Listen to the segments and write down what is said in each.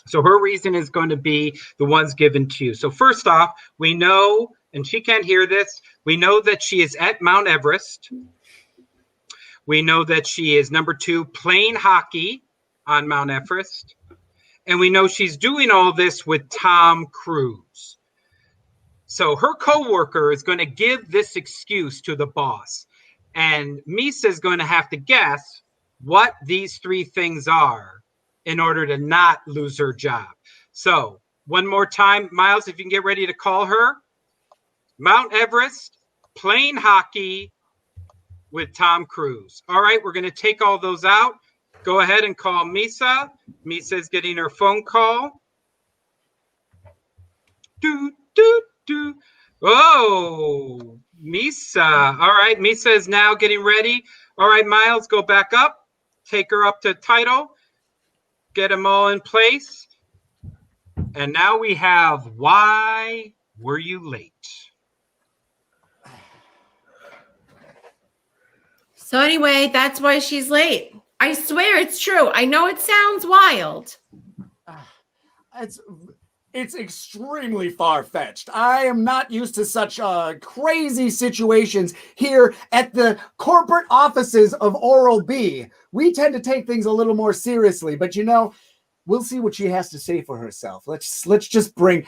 So her reason is going to be the ones given to you. So first off, we know, and she can't hear this, we know that she is at Mount Everest. We know that she is, number 2, playing hockey on Mount Everest. And we know she's doing all this with Tom Cruise. So her coworker is going to give this excuse to the boss. And Misa is going to have to guess what these 3 things are in order to not lose her job. So one more time, Miles, if you can get ready to call her. Mount Everest, playing hockey with Tom Cruise. All right, we're going to take all those out. Go ahead and call Misa. Misa is getting her phone call. Do, do, do. Oh, Misa. All right, Misa is now getting ready. All right, Miles, go back up. Take her up to title. Get them all in place. And now we have Why Were You Late? So anyway, that's why she's late. I swear it's true. I know it sounds wild. It's extremely far-fetched. I am not used to such crazy situations here at the corporate offices of Oral-B. We tend to take things a little more seriously, but you know, we'll see what she has to say for herself. Let's just bring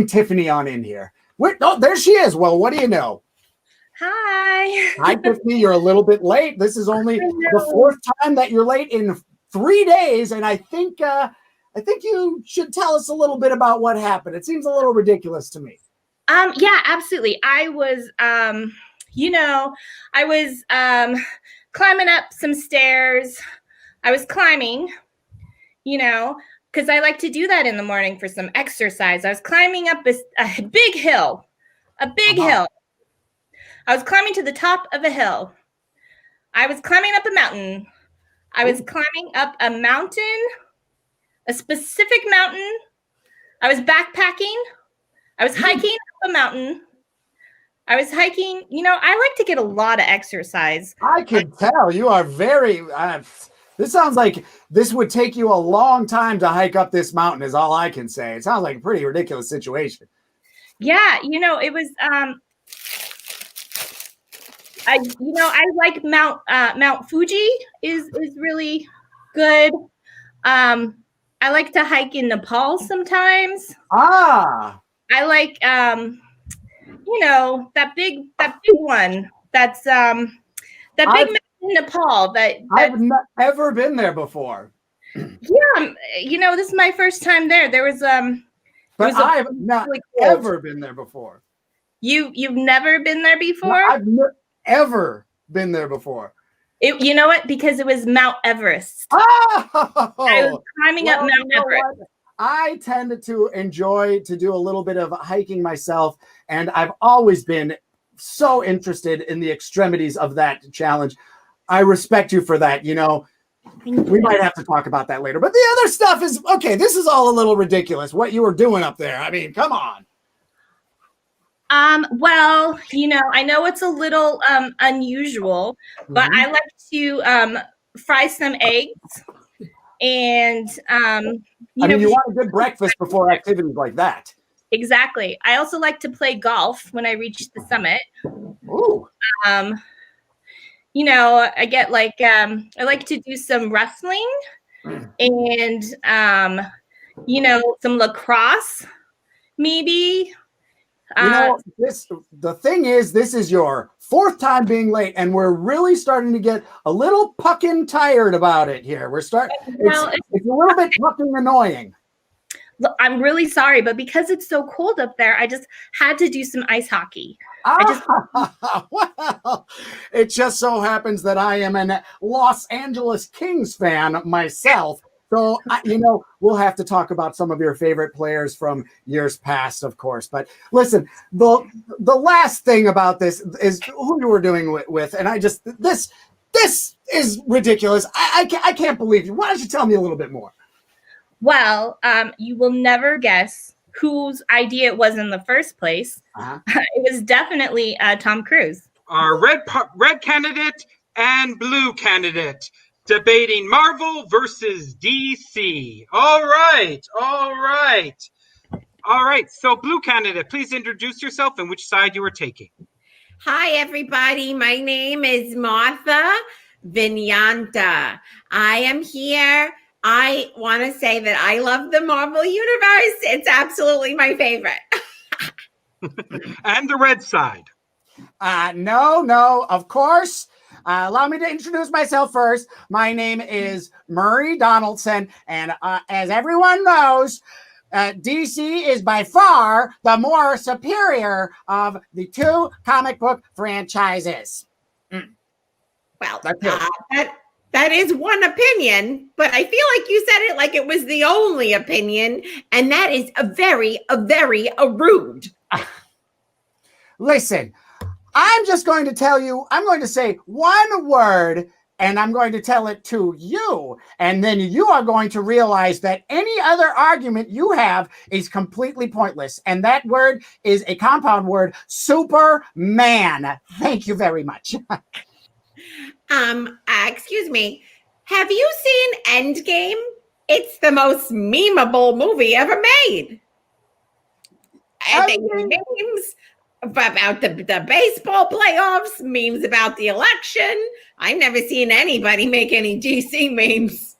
Tiffany on in here. Oh, there she is. Well, what do you know? Hi. Hi, Tiffany. You're a little bit late. This is only the 4th time that you're late in 3 days, and I think you should tell us a little bit about what happened. It seems a little ridiculous to me. Yeah, absolutely. I was, climbing up some stairs. I was climbing, because I like to do that in the morning for some exercise. I was climbing up a big hill, hill. I was climbing to the top of a hill. I was climbing up a mountain. I was climbing up a mountain, a specific mountain. I was backpacking. I was hiking up a mountain. I was hiking. I like to get a lot of exercise. I can tell you are very, this sounds like this would take you a long time to hike up this mountain is all I can say. It sounds like a pretty ridiculous situation. Yeah. It was, I like Mount Fuji is really good. I like to hike in Nepal sometimes. Ah. I like that big one. That's that big mountain in Nepal. I've never been there before. Yeah, this is my first time there. There was but I've not really ever been there before. You've never been there before? No, I've ever been there before. You know what? Because it was Mount Everest. Oh, I was climbing up Mount Everest. I tend to enjoy to do a little bit of hiking myself, and I've always been so interested in the extremities of that challenge. I respect you for that. We might have to talk about that later. But the other stuff is, okay, this is all a little ridiculous, what you were doing up there. I mean, come on. Well, I know it's a little unusual, but I like to fry some eggs and you want a good breakfast before activities like that. Exactly. I also like to play golf when I reach the summit. Ooh. I get I like to do some wrestling and some lacrosse maybe. The thing is, this is your 4th time being late, and we're really starting to get a little fucking tired about it here. It's a little bit fucking annoying. I'm really sorry, but because it's so cold up there, I just had to do some ice hockey. Well, it just so happens that I am a Los Angeles Kings fan myself. So, we'll have to talk about some of your favorite players from years past, of course. But listen, the last thing about this is who you were doing with. And this is ridiculous. I can't believe you. Why don't you tell me a little bit more? Well, you will never guess whose idea it was in the first place. It was definitely Tom Cruise. Our red candidate and blue candidate. debating Marvel versus DC. All right. So, blue candidate, please introduce yourself and which side you are taking. Hi, everybody. My name is Martha Vinyanta. I am here. I want to say that I love the Marvel Universe. It's absolutely my favorite. And the red side. No, of course. Allow me to introduce myself first. My name is Murray Donaldson, and as everyone knows, DC is by far the more superior of the two comic book franchises. Well, that is one opinion, but I feel like you said it like it was the only opinion, and that is a very rude. Listen, I'm just going to tell you, I'm going to say one word and I'm going to tell it to you. And then you are going to realize that any other argument you have is completely pointless. And that word is a compound word, Superman. Thank you very much. Excuse me. Have you seen Endgame? It's the most memeable movie ever made. And they memes about the baseball playoffs, memes about the election. I've never seen anybody make any DC memes.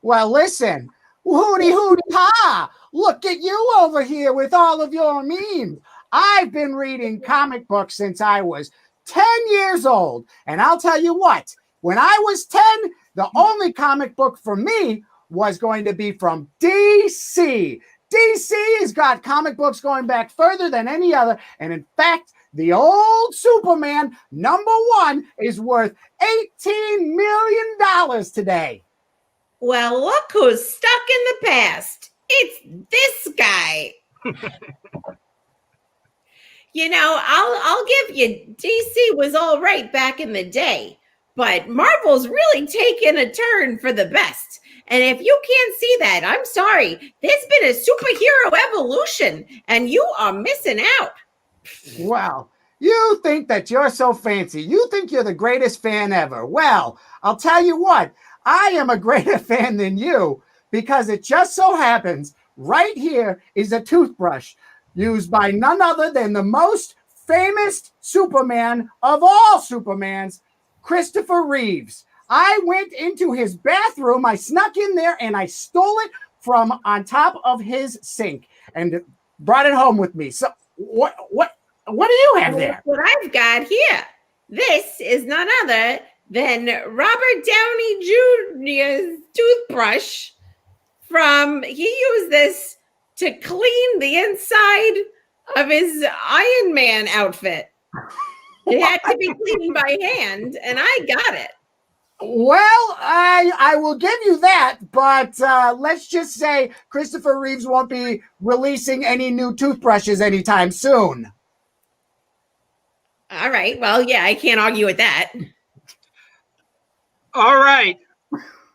Well, listen, hooty ha! Look at you over here with all of your memes. I've been reading comic books since I was 10 years old. And I'll tell you what, when I was 10, the only comic book for me was going to be from DC. DC has got comic books going back further than any other. And in fact, the old Superman #1 is worth $18 million today. Well, look who's stuck in the past. It's this guy. You know, I'll give you, DC was all right back in the day, but Marvel's really taken a turn for the best. And if you can't see that, I'm sorry. There's been a superhero evolution, and you are missing out. Wow. You think that you're so fancy. You think you're the greatest fan ever. Well, I'll tell you what. I am a greater fan than you because it just so happens right here is a toothbrush used by none other than the most famous Superman of all Supermans, Christopher Reeves. I went into his bathroom, I snuck in there, and I stole it from on top of his sink and brought it home with me. So what do you have there? What I've got here, this is none other than Robert Downey Jr.'s toothbrush he used this to clean the inside of his Iron Man outfit. It had to be cleaned by hand, and I got it. Well, I will give you that, but let's just say Christopher Reeves won't be releasing any new toothbrushes anytime soon. All right. Well, yeah, I can't argue with that. All right.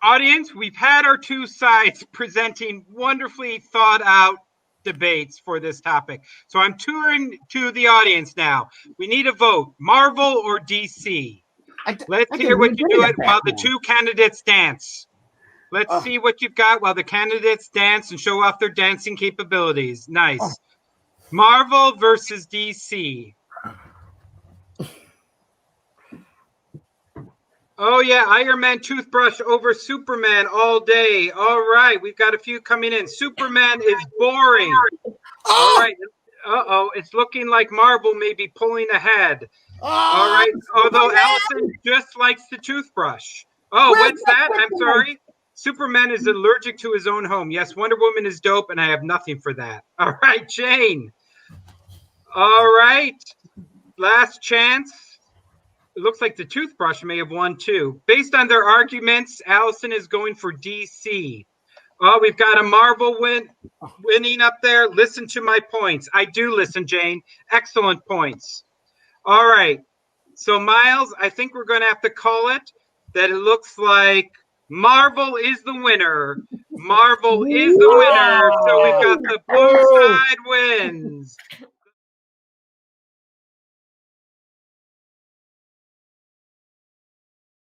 Audience, we've had our two sides presenting wonderfully thought out debates for this topic. So I'm touring to the audience now. We need a vote, Marvel or DC? Let's hear what you do while the two candidates dance. Let's see what you've got while the candidates dance and show off their dancing capabilities. Nice. Marvel versus DC. Oh, yeah, Iron Man toothbrush over Superman all day. All right, we've got a few coming in. Superman is boring. All right. Uh-oh, it's looking like Marvel may be pulling ahead. All right, although Allison just likes the toothbrush. Oh, what's that? I'm sorry. Superman is allergic to his own home. Yes, Wonder Woman is dope, and I have nothing for that. All right, Jane. All right, last chance. It looks like the toothbrush may have won too. Based on their arguments, Allison is going for DC. Oh, we've got a Marvel winning up there. Listen to my points. I do listen, Jane. Excellent points. All right. So, Miles, I think we're going to have to call it that it looks like Marvel is the winner. Marvel is the winner. So we've got the blue side wins.